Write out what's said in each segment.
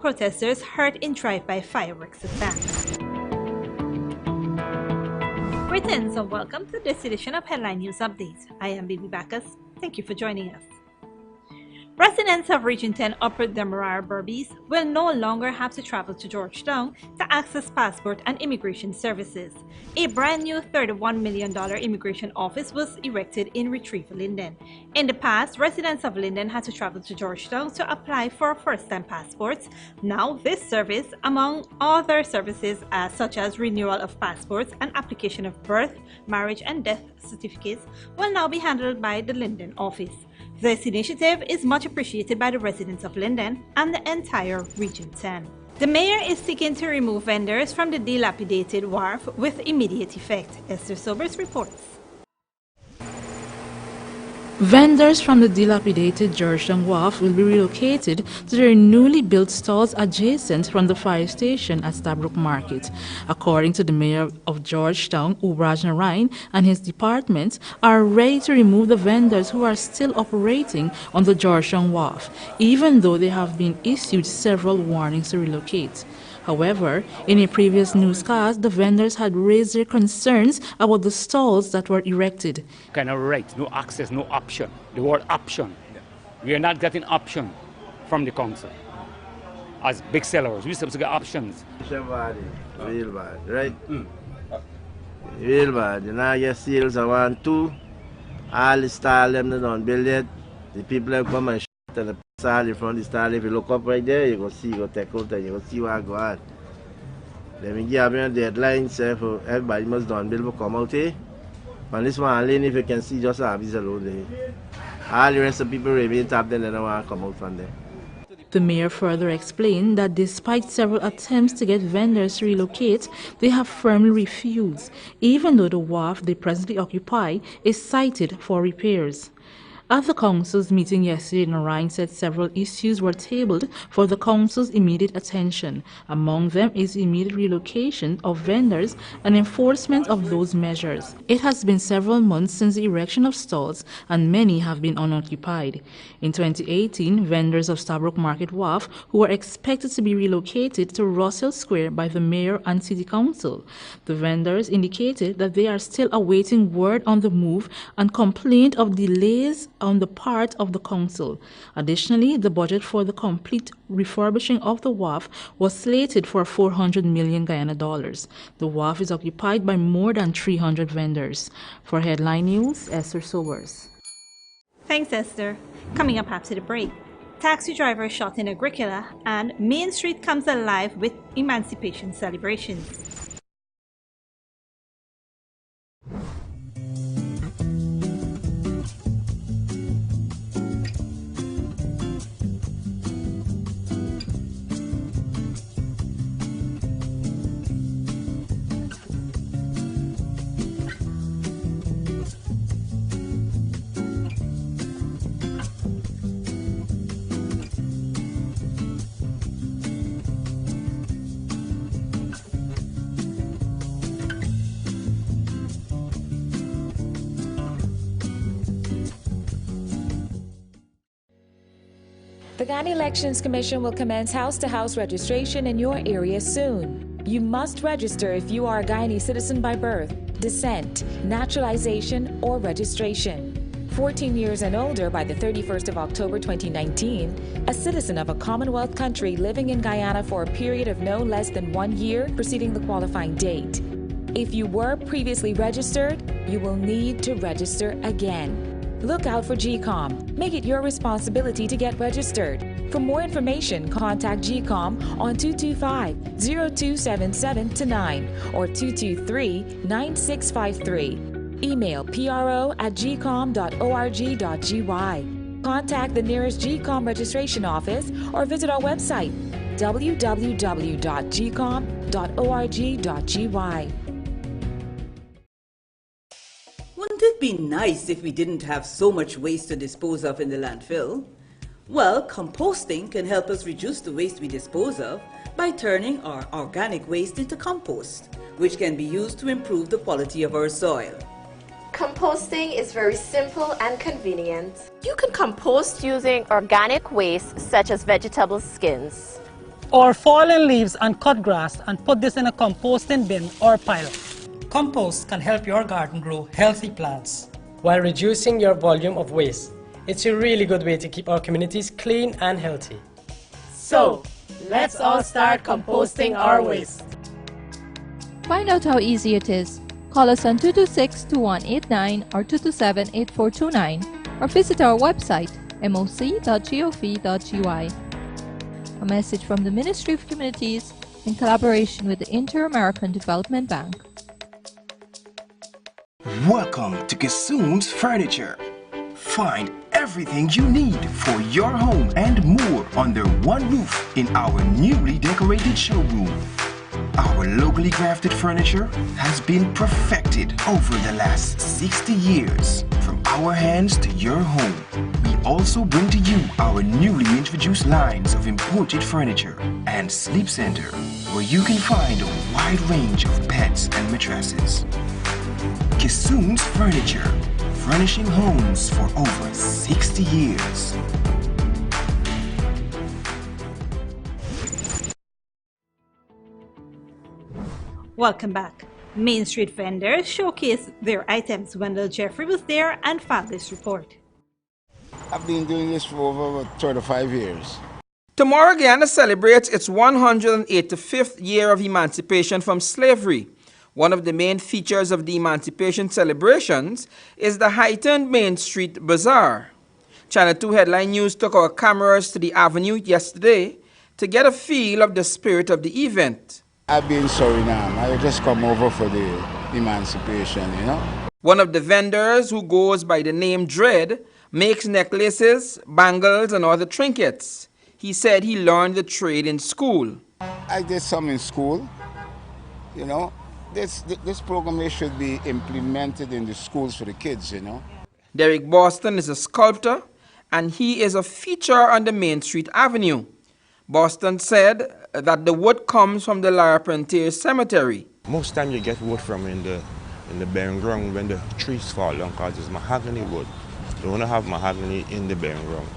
Protesters hurt in drive-by fireworks attack. Greetings and welcome to this edition of Headline News Update. I am Baby Bacchus. Thank you for joining us. Residents of Region 10 Upper Demerara Berbice will no longer have to travel to Georgetown to access passport and immigration services. A brand new $31 million immigration office was erected in Retrieval, Linden. In the past, residents of Linden had to travel to Georgetown to apply for first-time passports. Now, this service, among other services such as renewal of passports and application of birth, marriage, and death certificates, will now be handled by the Linden office. This initiative is much appreciated by the residents of Linden and the entire Region 10. The mayor is seeking to remove vendors from the dilapidated wharf with immediate effect. Esther Sobers reports. Vendors from the dilapidated Georgetown wharf will be relocated to their newly built stalls adjacent from the fire station at Stabrook Market. According to the mayor of Georgetown, Ubraj Narain, and his department are ready to remove the vendors who are still operating on the Georgetown wharf, even though they have been issued several warnings to relocate. However, in a previous newscast, the vendors had raised their concerns about the stalls that were erected. Kind of right, no access, no option. The word option. We are not getting option from the council. As big sellers, we're supposed to get options. Real bad, right? Real bad. You know, get sales I want to. All the stall them they don't build it. The people that come and and the stall from the stall, if you look up right there, you go see, you go take out and you go see what go on. Then we give you a deadline, say for everybody must done build will come out here. And this one lane, if you can see, just have this alone there. All the rest of the people remain tapped and they don't want to come out from there. The mayor further explained that despite several attempts to get vendors to relocate, they have firmly refused, even though the wharf they presently occupy is sited for repairs. At the council's meeting yesterday, Narain said several issues were tabled for the council's immediate attention. Among them is immediate relocation of vendors and enforcement of those measures. It has been several months since the erection of stalls, and many have been unoccupied. In 2018, vendors of Stabrook Market Wharf, who were expected to be relocated to Russell Square by the mayor and city council. The vendors indicated that they are still awaiting word on the move and complained of delays on the part of the council. Additionally, the budget for the complete refurbishing of the wharf was slated for $400 million Guyana dollars. The wharf is occupied by more than 300 vendors. For Headline News, Esther Sobers. Thanks, Esther. Coming up after the break, taxi driver shot in Agricola and Main Street comes alive with emancipation celebrations. The Guyana Elections Commission will commence house-to-house registration in your area soon. You must register if you are a Guyanese citizen by birth, descent, naturalization, or registration. 14 years and older by the 31st of October 2019, a citizen of a Commonwealth country living in Guyana for a period of no less than 1 year preceding the qualifying date. If you were previously registered, you will need to register again. Look out for GCOM. Make it your responsibility to get registered. For more information, contact GCOM on 225-0277-9 or 223-9653. Email pro@gcom.org.gy. Contact the nearest GCOM registration office or visit our website www.gcom.org.gy. Wouldn't it be nice if we didn't have so much waste to dispose of in the landfill? Well, composting can help us reduce the waste we dispose of by turning our organic waste into compost, which can be used to improve the quality of our soil. Composting is very simple and convenient. You can compost using organic waste such as vegetable skins. or fallen leaves and cut grass and put this in a composting bin or pile. Compost can help your garden grow healthy plants while reducing your volume of waste. It's a really good way to keep our communities clean and healthy. So, let's all start composting our waste. Find out how easy it is. Call us on 226-2189 or 227-8429 or visit our website moc.gov.ui. A message from the Ministry of Communities in collaboration with the Inter-American Development Bank. Welcome to Kissoon's Furniture. Find everything you need for your home and more under one roof in our newly decorated showroom. Our locally crafted furniture has been perfected over the last 60 years. From our hands to your home, we also bring to you our newly introduced lines of imported furniture and sleep center, where you can find a wide range of beds and mattresses. Kissoon's Furniture, furnishing homes for over 60 years. Welcome back. Main Street vendors showcased their items. Wendell Jeffrey was there and filed this report. I've been doing this for over 35 years. Tomorrow, Guyana celebrates its 185th year of emancipation from slavery. One of the main features of the emancipation celebrations is the heightened Main Street Bazaar. Channel 2 Headline News took our cameras to the avenue yesterday to get a feel of the spirit of the event. I've been Suriname. I just come over for the emancipation, you know. One of the vendors, who goes by the name Dread, makes necklaces, bangles, and other trinkets. He said he learned the trade in school. I did some in school, you know. This program should be implemented in the schools for the kids, you know. Derek Boston is a sculptor, and he is a feature on the Main Street Avenue. Boston said that the wood comes from the La Prentier Cemetery. Most time you get wood from in the bearing ground when the trees fall down, because it's mahogany wood. You want to have mahogany in the bearing ground.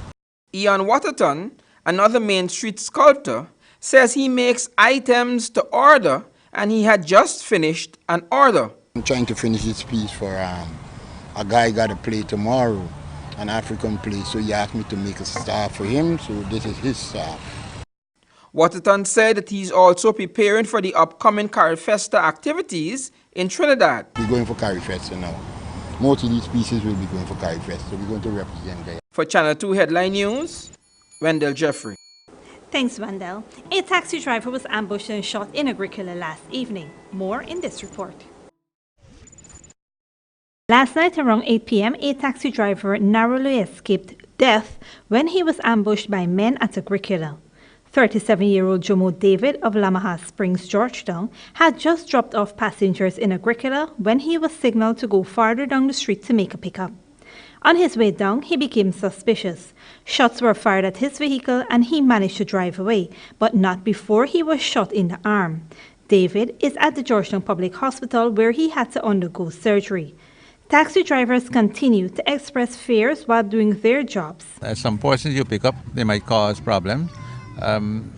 Ian Waterton, another Main Street sculptor, says he makes items to order, and he had just finished an order. I'm trying to finish this piece for a guy got to play tomorrow, an African play, so he asked me to make a staff for him, so this is his staff. Waterton said that he's also preparing for the upcoming Carifesta activities in Trinidad. We're going for Carifesta now. Most of these pieces will be going for Carifesta, so we're going to represent Guyana. For Channel 2 Headline News, Wendell Jeffrey. Thanks, Wendell. A taxi driver was ambushed and shot in Agricola last evening. More in this report. Last night around 8 p.m., a taxi driver narrowly escaped death when he was ambushed by men at Agricola. 37-year-old Jomo David of Lamaha Springs, Georgetown, had just dropped off passengers in Agricola when he was signaled to go farther down the street to make a pickup. On his way down, he became suspicious. Shots were fired at his vehicle and he managed to drive away, but not before he was shot in the arm. David is at the Georgetown Public Hospital where he had to undergo surgery. Taxi drivers continue to express fears while doing their jobs. Some persons you pick up, they might cause problems.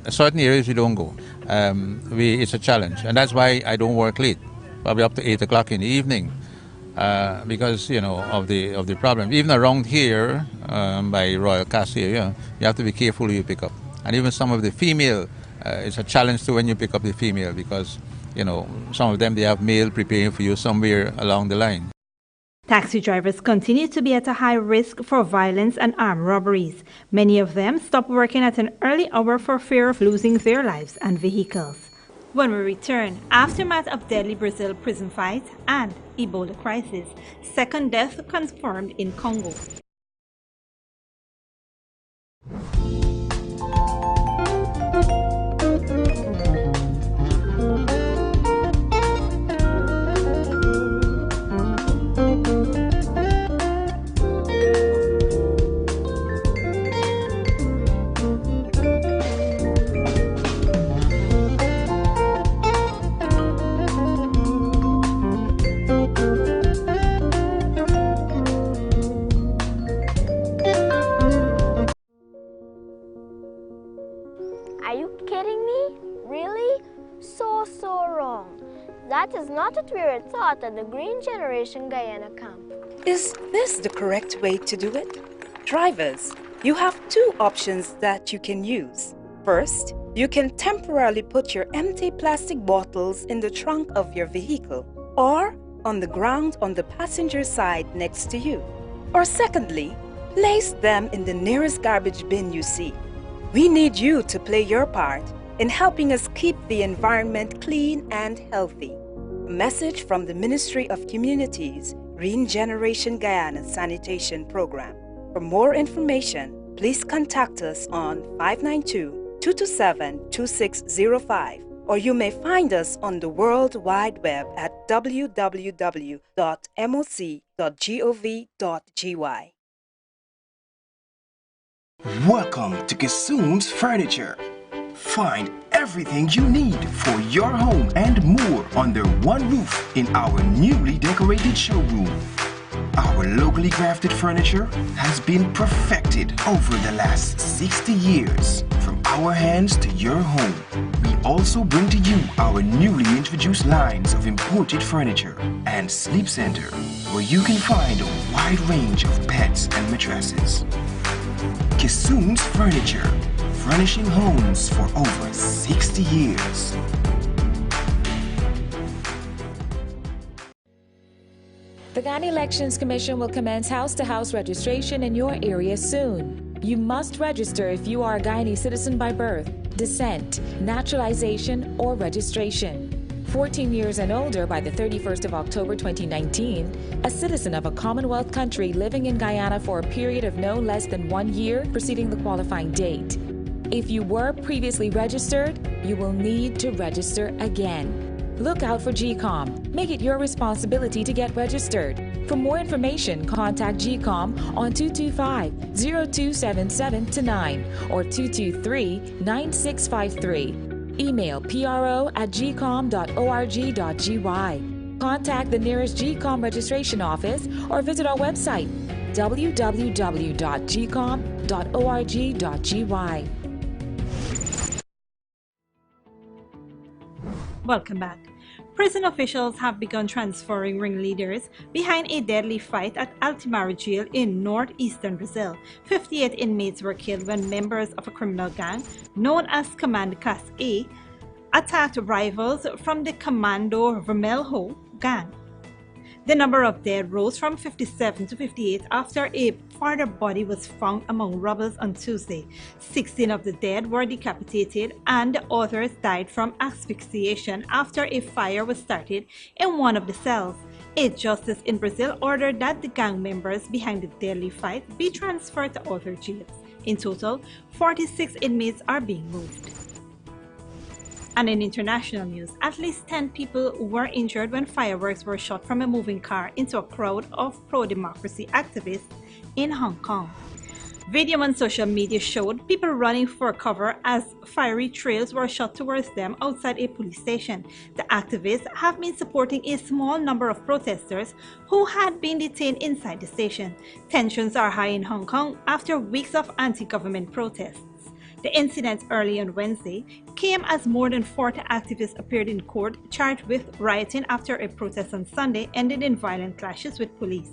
Certain areas we don't go. It's a challenge, and that's why I don't work late, probably up to 8 o'clock in the evening, because of the problem. Even around here, by Royal Castle area, you have to be careful who you pick up, and even some of the female, it's a challenge to when you pick up the female, because some of them, they have male preparing for you somewhere along the line. Taxi drivers continue to be at a high risk for violence and armed robberies. Many of them stop working at an early hour for fear of losing their lives and vehicles. When we return, aftermath of deadly Brazil prison fight and Ebola crisis, second death confirmed in Congo. Really? Really? So wrong. That is not what we were taught at the Green Generation Guyana camp. Is this the correct way to do it? Drivers, you have two options that you can use. First, you can temporarily put your empty plastic bottles in the trunk of your vehicle or on the ground on the passenger side next to you. Or secondly, place them in the nearest garbage bin you see. We need you to play your part in helping us keep the environment clean and healthy. A message from the Ministry of Communities, Green Generation Guyana Sanitation Program. For more information, please contact us on 592-227-2605, or you may find us on the World Wide Web at www.moc.gov.gy. Welcome to Kissoon's Furniture. Find everything you need for your home and more under one roof in our newly decorated showroom. Our locally crafted furniture has been perfected over the last 60 years. From our hands to your home, we also bring to you our newly introduced lines of imported furniture and sleep center, where you can find a wide range of beds and mattresses. Kissoon's Furniture, furnishing homes for over 60 years. The Ghana Elections Commission will commence house-to-house registration in your area soon. You must register if you are a Guyanese citizen by birth, descent, naturalization, or registration. 14 years and older by the 31st of October 2019, a citizen of a Commonwealth country living in Guyana for a period of no less than 1 year preceding the qualifying date. If you were previously registered, you will need to register again. Look out for GCOM. Make it your responsibility to get registered. For more information, contact GCOM on 225-0277-9 or 223-9653. Email pro@gcom.org.gy. Contact the nearest GCOM registration office or visit our website www.gcom.org.gy. Welcome back. Prison officials have begun transferring ringleaders behind a deadly fight at Altimar jail in northeastern Brazil. 58 inmates were killed when members of a criminal gang known as Command Class A attacked rivals from the Commando Vermelho gang. The number of dead rose from 57 to 58 after a further body was found among robbers on Tuesday. 16 of the dead were decapitated and the others died from asphyxiation after a fire was started in one of the cells. A justice in Brazil ordered that the gang members behind the deadly fight be transferred to other jails. In total, 46 inmates are being moved. And in international news, at least 10 people were injured when fireworks were shot from a moving car into a crowd of pro-democracy activists in Hong Kong. Video on social media showed people running for cover as fiery trails were shot towards them outside a police station. The activists have been supporting a small number of protesters who had been detained inside the station. Tensions are high in Hong Kong after weeks of anti-government protests. The incident early on Wednesday came as more than 40 activists appeared in court charged with rioting after a protest on Sunday ended in violent clashes with police.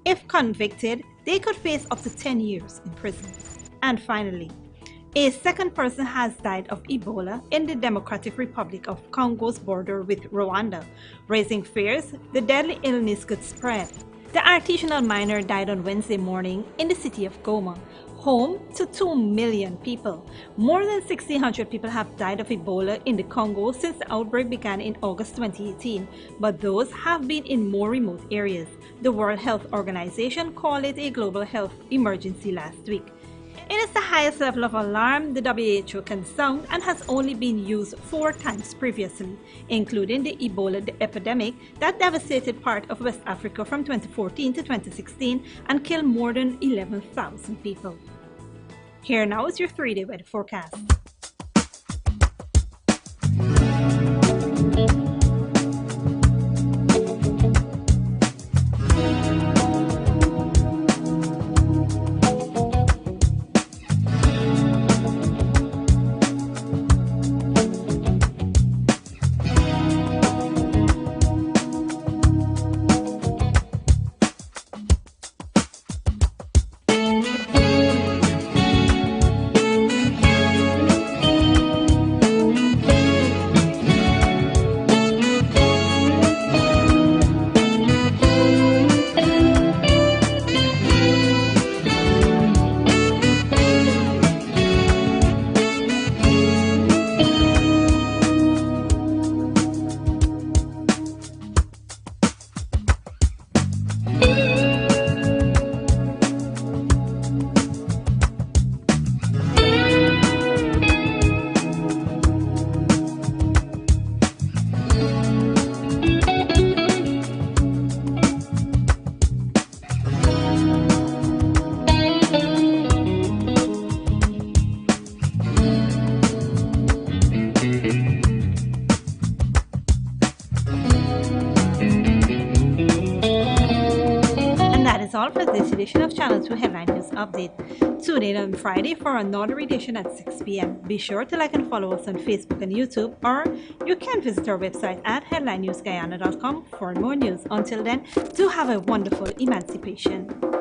If convicted, they could face up to 10 years in prison. And finally, a second person has died of Ebola in the Democratic Republic of Congo's border with Rwanda, raising fears the deadly illness could spread. The artisanal miner died on Wednesday morning in the city of Goma, home to 2 million people. More than 1,600 people have died of Ebola in the Congo since the outbreak began in August 2018, but those have been in more remote areas. The World Health Organization called it a global health emergency last week. It is the highest level of alarm the WHO can sound and has only been used 4 times previously, including the Ebola epidemic that devastated part of West Africa from 2014 to 2016 and killed more than 11,000 people. Here now is your 3-day weather forecast. this edition of Channel 2 Headline News Update. Tune in on Friday for another edition at 6 p.m. Be sure to like and follow us on Facebook and YouTube, or you can visit our website at headlinenewsguyana.com for more news. Until then, do have a wonderful emancipation.